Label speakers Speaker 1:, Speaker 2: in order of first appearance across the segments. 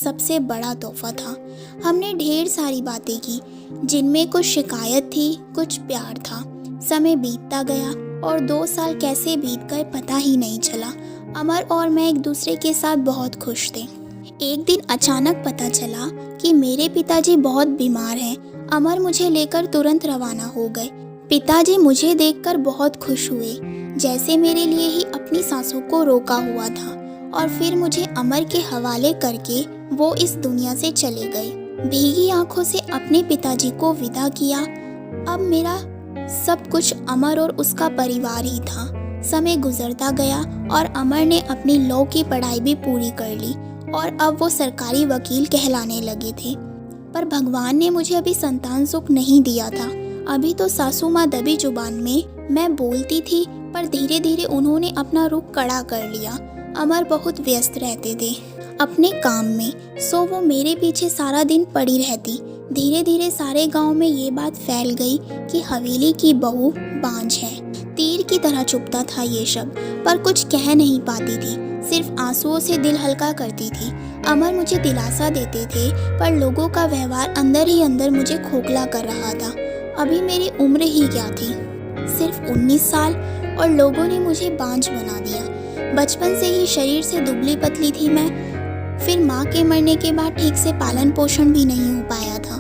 Speaker 1: सबसे बड़ा तोहफा था। हमने ढेर सारी बातें की, जिनमें कुछ शिकायत थी, कुछ प्यार था। समय बीतता गया और 2 साल कैसे बीत गए पता ही नहीं चला। अमर और मैं एक दूसरे के साथ बहुत खुश थे। एक दिन अचानक पता चला कि मेरे पिताजी बहुत बीमार हैं। अमर मुझे लेकर तुरंत रवाना हो गए। पिताजी मुझे देखकर बहुत खुश हुए, जैसे मेरे लिए ही अपनी सांसों को रोका हुआ था, और फिर मुझे अमर के हवाले करके वो इस दुनिया से चले गए। भीगी आंखों से अपने पिताजी को विदा किया। अब मेरा सब कुछ अमर और उसका परिवार ही था। समय गुजरता गया और अमर ने अपनी लॉ की पढ़ाई भी पूरी कर ली और अब वो सरकारी वकील कहलाने लगे थे। पर भगवान ने मुझे अभी संतान सुख नहीं दिया था। अभी तो सासू माँ दबी जुबान में मैं बोलती थी, पर धीरे धीरे उन्होंने अपना रुख कड़ा कर लिया। अमर बहुत व्यस्त रहते थे अपने काम में, सो वो मेरे पीछे सारा दिन पड़ी रहती। धीरे धीरे सारे गांव में ये बात फैल गई कि हवेली की बहू बांझ है। तीर की तरह चुभता था ये शब्द, पर कुछ कह नहीं पाती थी, सिर्फ आंसुओं से दिल हल्का करती थी। अमर मुझे दिलासा देते थे, पर लोगों का व्यवहार अंदर ही अंदर मुझे खोखला कर रहा था। अभी मेरी उम्र ही क्या थी, सिर्फ 19 साल, और लोगों ने मुझे बांझ बना दिया। बचपन से ही शरीर से दुबली पतली थी मैं। फिर माँ के मरने के बाद ठीक से पालन पोषण भी नहीं हो पाया था।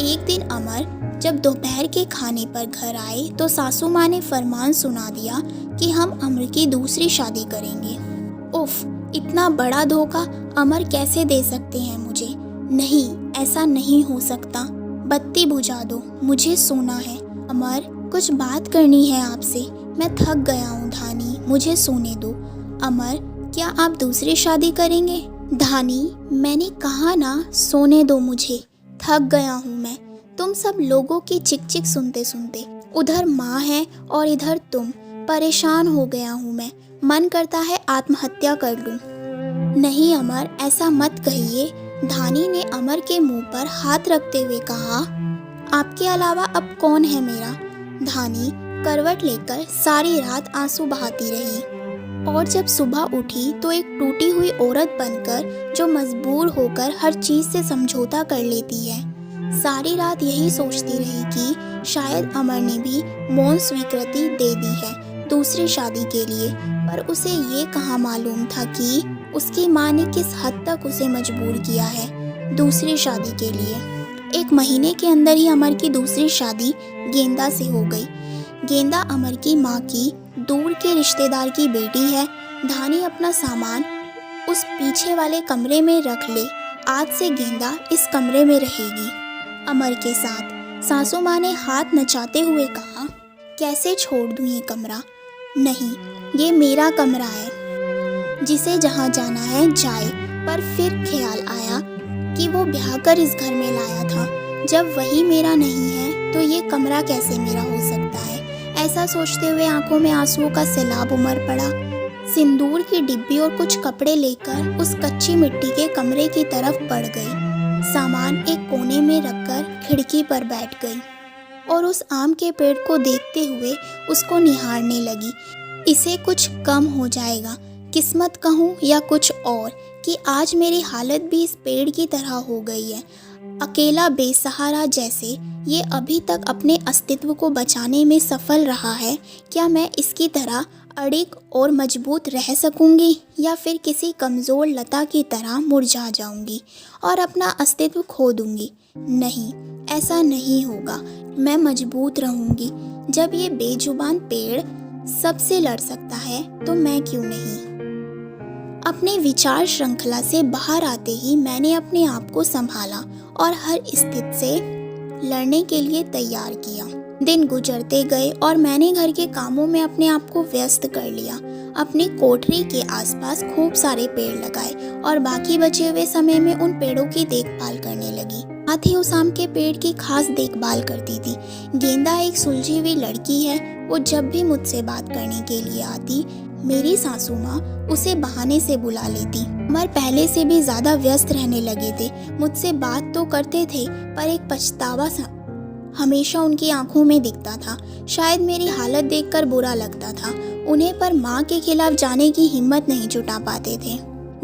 Speaker 1: एक दिन अमर जब दोपहर के खाने पर घर आए तो सासू माँ ने फरमान सुना दिया कि हम अमर की दूसरी शादी करेंगे। उफ, इतना बड़ा धोखा अमर कैसे दे सकते हैं मुझे? नहीं, ऐसा नहीं हो सकता। बत्ती बुझा दो, मुझे सोना है। अमर, कुछ बात करनी है आपसे। मैं थक गया हूँ धानी, मुझे सोने दो। अमर, क्या आप दूसरी शादी करेंगे? धानी, मैंने कहा ना, सोने दो मुझे। थक गया हूँ मैं, तुम सब लोगों की चिक चिक सुनते सुनते। उधर माँ है और इधर तुम। परेशान हो गया हूँ मैं, मन करता है आत्महत्या कर लूँ। नहीं अमर, ऐसा मत कहिए। धानी ने अमर के मुंह पर हाथ रखते हुए कहा, आपके अलावा अब कौन है मेरा? धानी करवट लेकर सारी रात आंसू बहाती रही, और जब सुबह उठी तो एक टूटी हुई औरत बनकर, जो मजबूर होकर हर चीज से समझौता कर लेती है। सारी रात यही सोचती रही कि शायद अमर ने भी मौन स्वीकृति दे दी है दूसरी शादी के लिए, पर उसे ये कहाँ मालूम था कि उसकी माँ ने किस हद तक उसे मजबूर किया है दूसरी शादी के लिए। 1 महीने के अंदर ही अमर की दूसरी शादी गेंदा से हो गई। गेंदा अमर की माँ की दूर के रिश्तेदार की बेटी है। धानी अपना सामान उस पीछे वाले कमरे में रख ले, आज से गेंदा इस कमरे में रहेगी अमर के साथ। सासू माँ ने हाथ नचाते हुए कहा, कैसे छोड़ दूँ ये कमरा? नहीं, ये मेरा कमरा है, जिसे जहाँ जाना है जाए। पर फिर ख्याल आया कि वो ब्याह कर इस घर में लाया था। जब वही मेरा नहीं है तो ये कमरा कैसे मेरा हो सकता है? ऐसा सोचते हुए आंखों में आंसुओं का सैलाब उमड़ पड़ा। सिंदूर की डिब्बी और कुछ कपड़े लेकर उस कच्ची मिट्टी के कमरे की तरफ बढ़ गई। सामान एक कोने में रखकर खिड़की पर बैठ गई और उस आम के पेड़ को देखते हुए उसको निहारने लगी। इसे कुछ कम हो जाएगा, किस्मत कहूँ या कुछ और, कि आज मेरी हालत भी इस पेड़ की तरह हो गई है। अकेला बेसहारा जैसे ये अभी तक अपने अस्तित्व को बचाने में सफल रहा है। क्या मैं इसकी तरह अड़िग और मजबूत रह सकूंगी, या फिर किसी कमज़ोर लता की तरह मुरझा जाऊंगी और अपना अस्तित्व खो दूंगी? नहीं, ऐसा नहीं होगा। मैं मजबूत रहूंगी। जब ये बेजुबान पेड़ सबसे लड़ सकता है तो मैं क्यों नहीं? अपने विचार श्रृंखला से बाहर आते ही मैंने अपने आप को संभाला और हर स्थिति से लड़ने के लिए तैयार किया। दिन गुजरते गए और मैंने घर के कामों में अपने आप को व्यस्त कर लिया। अपनी कोठरी के आसपास खूब सारे पेड़ लगाए और बाकी बचे हुए समय में उन पेड़ों की देखभाल करने लगी। साथ ही उस आम के पेड़ की खास देखभाल करती थी। गेंदा एक सुलझी हुई लड़की है। वो जब भी मुझसे बात करने के लिए आती, मेरी सासू माँ उसे बहाने से बुला लेती। अमर पहले से भी ज्यादा व्यस्त रहने लगे थे। मुझसे बात तो करते थे, पर एक पछतावा हमेशा उनकी आंखों में दिखता था। शायद मेरी हालत देखकर बुरा लगता था उन्हें, पर माँ के खिलाफ जाने की हिम्मत नहीं जुटा पाते थे।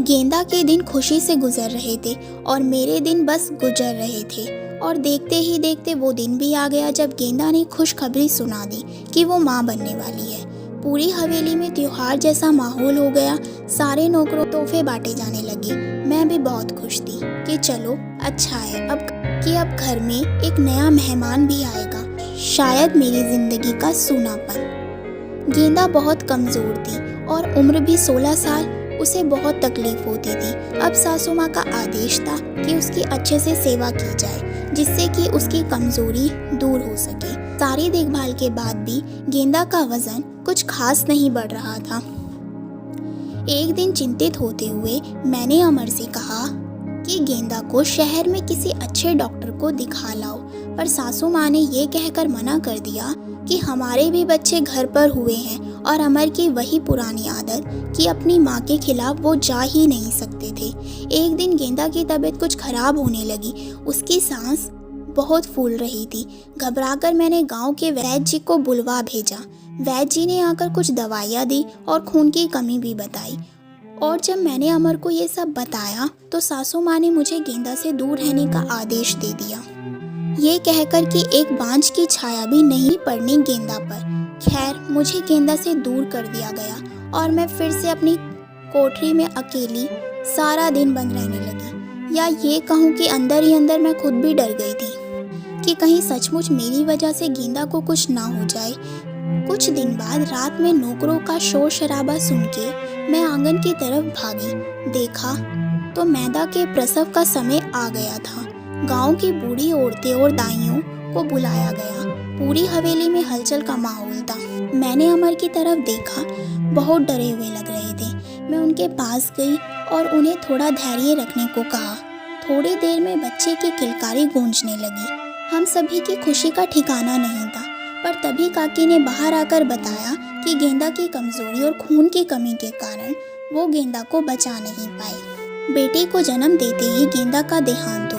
Speaker 1: गेंदा के दिन खुशी से गुजर रहे थे और मेरे दिन बस गुजर रहे थे। और देखते ही देखते वो दिन भी आ गया जब गेंदा ने खुशखबरी सुना दी कि वो माँ बनने वाली है। पूरी हवेली में त्योहार जैसा माहौल हो गया। सारे नौकरों तोहफे बांटे जाने लगे। मैं भी बहुत खुश थी कि चलो अच्छा है अब घर में एक नया मेहमान भी आएगा, शायद मेरी जिंदगी का सूनापन। गेंदा बहुत कमज़ोर थी और उम्र भी 16 साल। उसे बहुत तकलीफ होती थी। अब सासू माँ का आदेश था कि उसकी अच्छे से सेवा की जाए जिससे कि उसकी कमज़ोरी दूर हो सके। सारी देखभाल के बाद भी गेंदा का वज़न कुछ खास नहीं बढ़ रहा था। एक दिन चिंतित होते हुए मैंने अमर से कहा कि गेंदा को शहर में किसी अच्छे डॉक्टर को दिखा लाओ, पर सासू माँ ने ये कहकर मना कर दिया कि हमारे भी बच्चे घर पर हुए हैं और अमर की वही पुरानी आदत कि अपनी माँ के खिलाफ वो जा ही नहीं सकते थे। एक दिन गेंदा की तबीयत कुछ खराब होने लगी। उसकी सांस बहुत फूल रही थी। घबराकर मैंने गांव के वैद्य जी को बुलवा भेजा। वैद्य जी ने आकर कुछ दवाइयाँ दी और खून की कमी भी बताई। और जब मैंने अमर को ये सब बताया तो सासू माँ ने मुझे गेंदा से दूर रहने का आदेश दे दिया, ये कहकर कि एक बांझ की छाया भी नहीं पड़नी गेंदा पर। खैर मुझे गेंदा से दूर कर दिया गया और मैं फिर से अपनी कोठरी में अकेली सारा दिन बंद रहने लगी। या ये कहूँ कि अंदर ही अंदर मैं खुद भी डर गई थी कि कहीं सचमुच मेरी वजह से गेंदा को कुछ ना हो जाए। कुछ दिन बाद रात में नौकरों का शोर शराबा सुन के मैं आंगन की तरफ भागी। देखा तो मैदा के प्रसव का समय आ गया था। गांव की बूढ़ी औरतें और दाइयों को बुलाया गया। पूरी हवेली में हलचल का माहौल था। मैंने अमर की तरफ देखा, बहुत डरे हुए लग रहे थे। मैं उनके पास गई और उन्हें थोड़ा धैर्य रखने को कहा। थोड़ी देर में बच्चे की किलकारी गूंजने लगी। हम सभी की खुशी का ठिकाना नहीं था, पर तभी काकी ने बाहर आकर बताया कि गेंदा की कमजोरी और खून की कमी के कारण वो गेंदा को बचा नहीं पाए। बेटी को जन्म देते ही गेंदा का देहांत